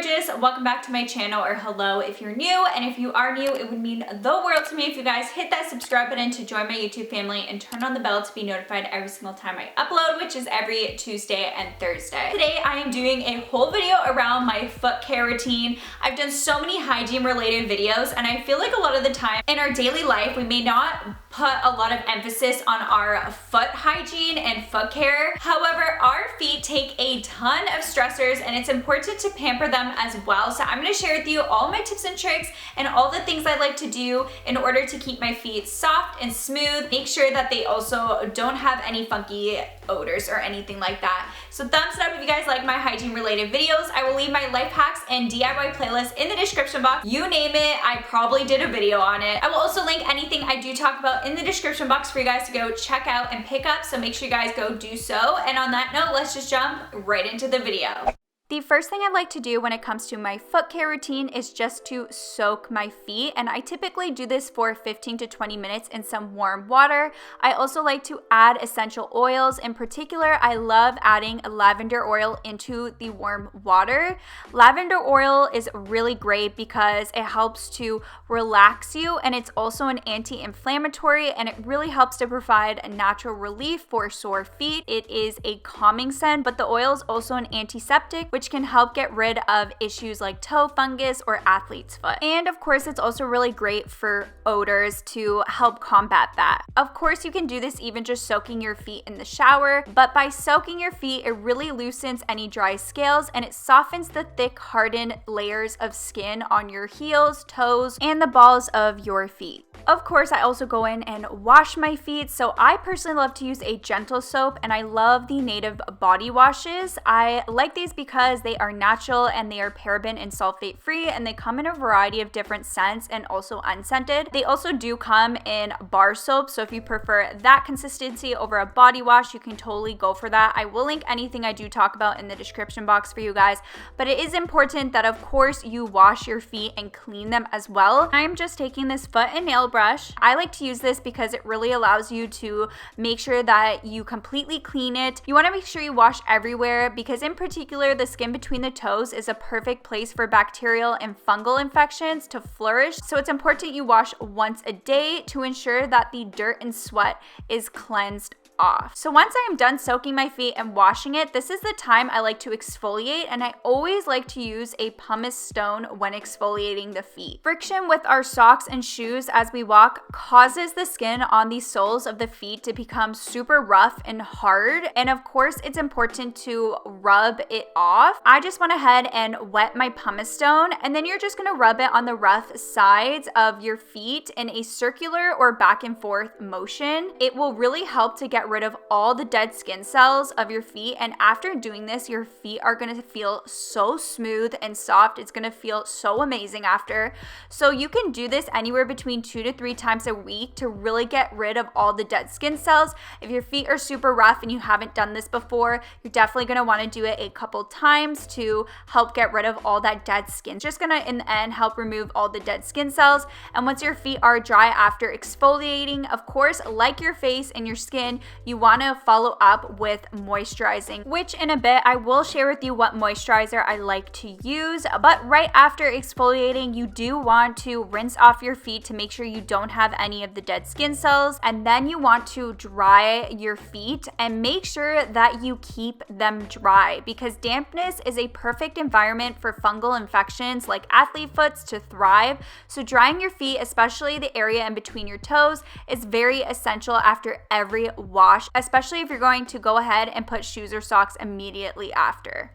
gorgeous, welcome back to my channel, or hello if you're new, and if you are new, it would mean the world to me if you guys hit that subscribe button to join my YouTube family and turn on the bell to be notified every single time I upload, which is every Tuesday and Thursday. Today I am doing a whole video around my foot care routine. I've done so many hygiene related videos, and I feel like a lot of the time in our daily life we may not put a lot of emphasis on our foot hygiene and foot care. However, our feet take a ton of stressors and it's important to pamper them as well. So I'm going to share with you all my tips and tricks and all the things I like to do in order to keep my feet soft and smooth. Make sure that they also don't have any funky odors or anything like that. So thumbs up if you guys like my hygiene related videos. I will leave my life hacks and DIY playlist in the description box. You name it, I probably did a video on it. I will also link anything I do talk about in the description box for you guys to go check out and pick up, so make sure you guys go do so. And on that note, let's just jump right into the video. The first thing I like to do when it comes to my foot care routine is just to soak my feet, and I typically do this for 15 to 20 minutes in some warm water. I also like to add essential oils. In particular, I love adding lavender oil into the warm water. Lavender oil is really great because it helps to relax you, and it's also an anti-inflammatory, and it really helps to provide a natural relief for sore feet. It is a calming scent, but the oil is also an antiseptic, which can help get rid of issues like toe fungus or athlete's foot. And of course, it's also really great for odors to help combat that. Of course, you can do this even just soaking your feet in the shower, but by soaking your feet, it really loosens any dry scales and it softens the thick, hardened layers of skin on your heels, toes, and the balls of your feet. Of course, I also go in and wash my feet. So I personally love to use a gentle soap, and I love the Native body washes. I like these because they are natural and they are paraben and sulfate free, and they come in a variety of different scents and also unscented. They also do come in bar soap, so if you prefer that consistency over a body wash, you can totally go for that. I will link anything I do talk about in the description box for you guys, but it is important that of course you wash your feet and clean them as well. I'm just taking this foot and nail brush. I like to use this because it really allows you to make sure that you completely clean it. You want to make sure you wash everywhere because in particular the skin between the toes is a perfect place for bacterial and fungal infections to flourish. So it's important you wash once a day to ensure that the dirt and sweat is cleansed off. So once I am done soaking my feet and washing it, this is the time I like to exfoliate, and I always like to use a pumice stone when exfoliating the feet. Friction with our socks and shoes as we walk causes the skin on the soles of the feet to become super rough and hard, and of course it's important to rub it off. I just went ahead and wet my pumice stone, and then you're just going to rub it on the rough sides of your feet in a circular or back and forth motion. It will really help to get rid of all the dead skin cells of your feet, and after doing this, your feet are going to feel so smooth and soft. It's going to feel so amazing after. So you can do this anywhere between 2 to 3 times a week to really get rid of all the dead skin cells. If your feet are super rough and you haven't done this before, you're definitely going to want to do it a couple times to help get rid of all that dead skin. It's just going to in the end help remove all the dead skin cells. And once your feet are dry after exfoliating, of course, like your face and your skin, you want to follow up with moisturizing, which in a bit I will share with you what moisturizer I like to use. But right after exfoliating, you do want to rinse off your feet to make sure you don't have any of the dead skin cells, and then you want to dry your feet and make sure that you keep them dry because dampness is a perfect environment for fungal infections like athlete foots to thrive. So drying your feet, especially the area in between your toes, is very essential after every wash, especially if you're going to go ahead and put shoes or socks immediately after.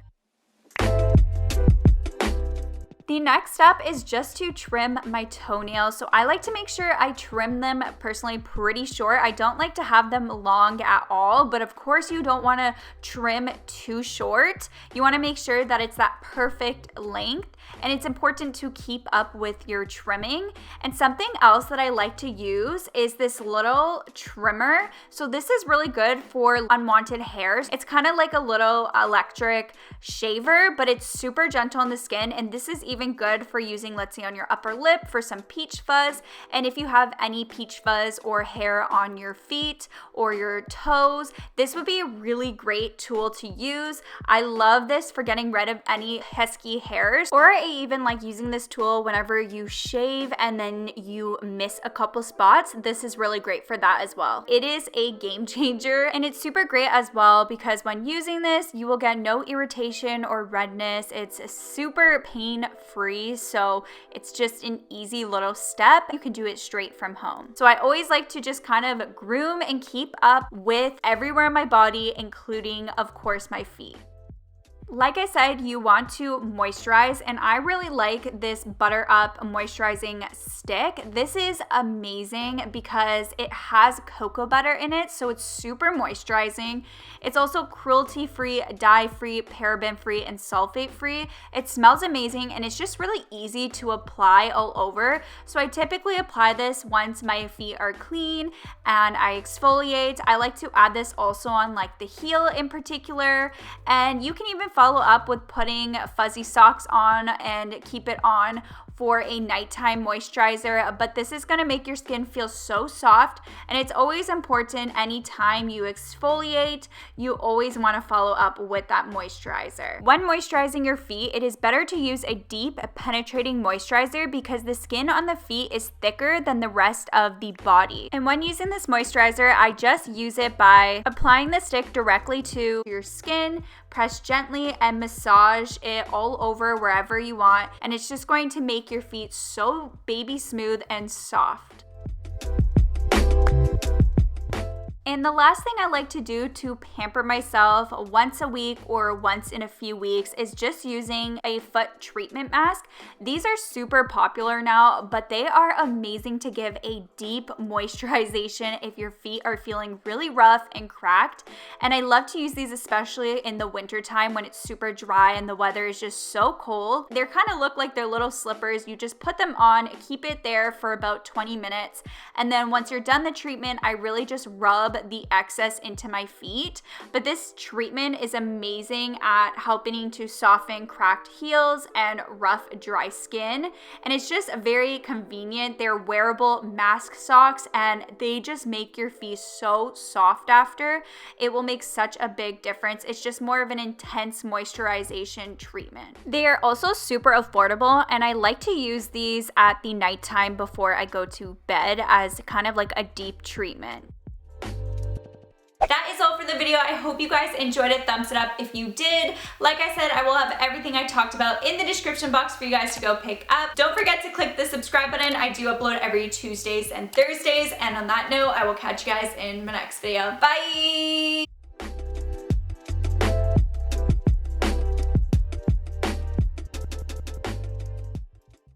The next step is just to trim my toenails. So I like to make sure I trim them personally pretty short. I don't like to have them long at all, but of course you don't want to trim too short. You want to make sure that it's that perfect length, and it's important to keep up with your trimming. And something else that I like to use is this little trimmer. So this is really good for unwanted hairs. It's kind of like a little electric shaver, but it's super gentle on the skin, and this is even even good for using, let's say, on your upper lip for some peach fuzz. And if you have any peach fuzz or hair on your feet or your toes, this would be a really great tool to use. I love this for getting rid of any pesky hairs, or I even like using this tool whenever you shave and then you miss a couple spots. This is really great for that as well. It is a game changer, and it's super great as well because when using this, you will get no irritation or redness. It's super pain-free, so it's just an easy little step. You can do it straight from home. So I always like to just kind of groom and keep up with everywhere in my body, including, of course, my feet. Like I said, you want to moisturize, and I really like this Butter Up moisturizing stick. This is amazing because it has cocoa butter in it, so it's super moisturizing. It's also cruelty-free, dye-free, paraben-free, and sulfate-free. It smells amazing, and it's just really easy to apply all over. So I typically apply this once my feet are clean and I exfoliate. I like to add this also on like the heel in particular, and you can even follow up with putting fuzzy socks on and keep it on for a nighttime moisturizer, but this is gonna make your skin feel so soft, and it's always important anytime you exfoliate, you always wanna follow up with that moisturizer. When moisturizing your feet, it is better to use a deep, penetrating moisturizer because the skin on the feet is thicker than the rest of the body. And when using this moisturizer, I just use it by applying the stick directly to your skin, press gently, and massage it all over wherever you want, and it's just going to make your feet so baby smooth and soft. And the last thing I like to do to pamper myself once a week or once in a few weeks is just using a foot treatment mask. These are super popular now, but they are amazing to give a deep moisturization if your feet are feeling really rough and cracked. And I love to use these especially in the winter time when it's super dry and the weather is just so cold. They kind of look like they're little slippers. You just put them on, keep it there for about 20 minutes. And then once you're done the treatment, I really just rub the excess into my feet. But this treatment is amazing at helping to soften cracked heels and rough, dry skin. And it's just very convenient. They're wearable mask socks, and they just make your feet so soft after. It will make such a big difference. It's just more of an intense moisturization treatment. They are also super affordable, and I like to use these at the nighttime before I go to bed as kind of like a deep treatment. That is all for the video. I hope you guys enjoyed it. Thumbs it up if you did. Like I said, I will have everything I talked about in the description box for you guys to go pick up. Don't forget to click the subscribe button. I do upload every Tuesdays and Thursdays. And on that note, I will catch you guys in my next video. Bye!